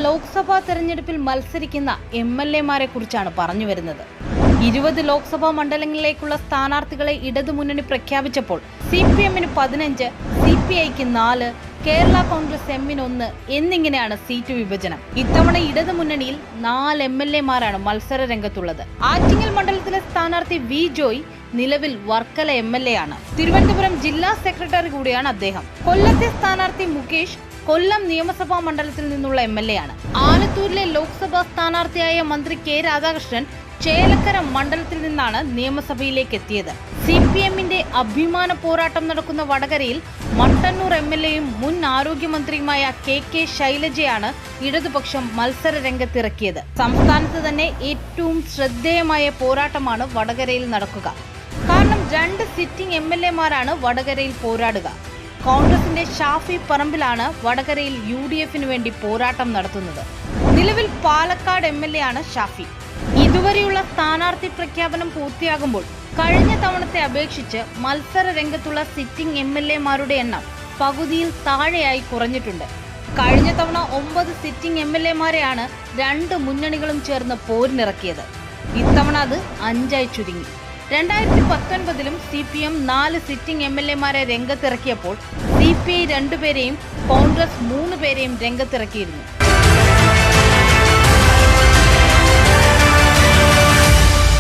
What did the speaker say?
ലോക്സഭാ തെരഞ്ഞെടുപ്പിൽ മത്സരിക്കുന്ന എംഎൽഎമാരെ കുറിച്ചാണ് പറഞ്ഞു വരുന്നത്. 20 ലോക്സഭാ മണ്ഡലങ്ങളിലേക്കുള്ള സ്ഥാനാർത്ഥികളെ ഇടതുമുന്നണി പ്രഖ്യാപിച്ചപ്പോൾ CPM-ന് 15, CPI-ക്ക് 4, കേരള കോൺഗ്രസ് M-ന് 1 എന്നിങ്ങനെയാണ് സീറ്റ് വിഭജനം. ഇത്തവണ ഇടതുമുന്നണിയിൽ 4 MLA-മാരാണ് മത്സര രംഗത്തുള്ളത്. ആറ്റിങ്ങൽ മണ്ഡലത്തിലെ സ്ഥാനാർത്ഥി വി ജോയ് നിലവിൽ വർക്കല MLA ആണ്. തിരുവനന്തപുരം ജില്ലാ സെക്രട്ടറി കൂടിയാണ് അദ്ദേഹം. കൊല്ലത്തെ സ്ഥാനാർത്ഥി മുകേഷ് കൊല്ലം നിയമസഭാ മണ്ഡലത്തിൽ നിന്നുള്ള MLA ആണ്. ആലത്തൂരിലെ ലോക്സഭാ സ്ഥാനാർത്ഥിയായ മന്ത്രി കെ രാധാകൃഷ്ണൻ ചേലക്കര മണ്ഡലത്തിൽ നിന്നാണ് നിയമസഭയിലേക്ക് എത്തിയത്. CPM-ന്റെ അഭിമാന പോരാട്ടം നടക്കുന്ന വടകരയിൽ മട്ടന്നൂർ MLA-യും മുൻ ആരോഗ്യമന്ത്രിയുമായ KK ശൈലജയാണ് ഇടതുപക്ഷം മത്സര രംഗത്തിറക്കിയത്. സംസ്ഥാനത്ത് തന്നെ ഏറ്റവും ശ്രദ്ധേയമായ പോരാട്ടമാണ് വടകരയിൽ നടക്കുക. കാരണം 2 സിറ്റിംഗ് MLA-മാരാണ് വടകരയിൽ പോരാടുക. കോൺഗ്രസിന്റെ ഷാഫി പറമ്പിലാണ് വടകരയിൽ UDF-ന് വേണ്ടി പോരാട്ടം നടത്തുന്നത്. നിലവിൽ പാലക്കാട് MLA ആണ് ഷാഫി. ഇതുവരെയുള്ള സ്ഥാനാർത്ഥി പ്രഖ്യാപനം പൂർത്തിയാകുമ്പോൾ കഴിഞ്ഞ തവണത്തെ അപേക്ഷിച്ച് മത്സര രംഗത്തുള്ള സിറ്റിംഗ് MLA-മാരുടെ എണ്ണം പകുതിയിൽ താഴെയായി കുറഞ്ഞിട്ടുണ്ട്. കഴിഞ്ഞ തവണ 9 സിറ്റിംഗ് MLA-മാരെയാണ് 2 മുന്നണികളും ചേർന്ന് പോരിനിറക്കിയത്. ഇത്തവണ അത് 5ആയി ചുരുങ്ങി. 2019-ലും CPM 4 സിറ്റിംഗ് MLA-മാരെ രംഗത്തിറക്കിയപ്പോൾ CPI 2 പേരെയും കോൺഗ്രസ് 3 പേരെയും രംഗത്തിറക്കിയിരുന്നു.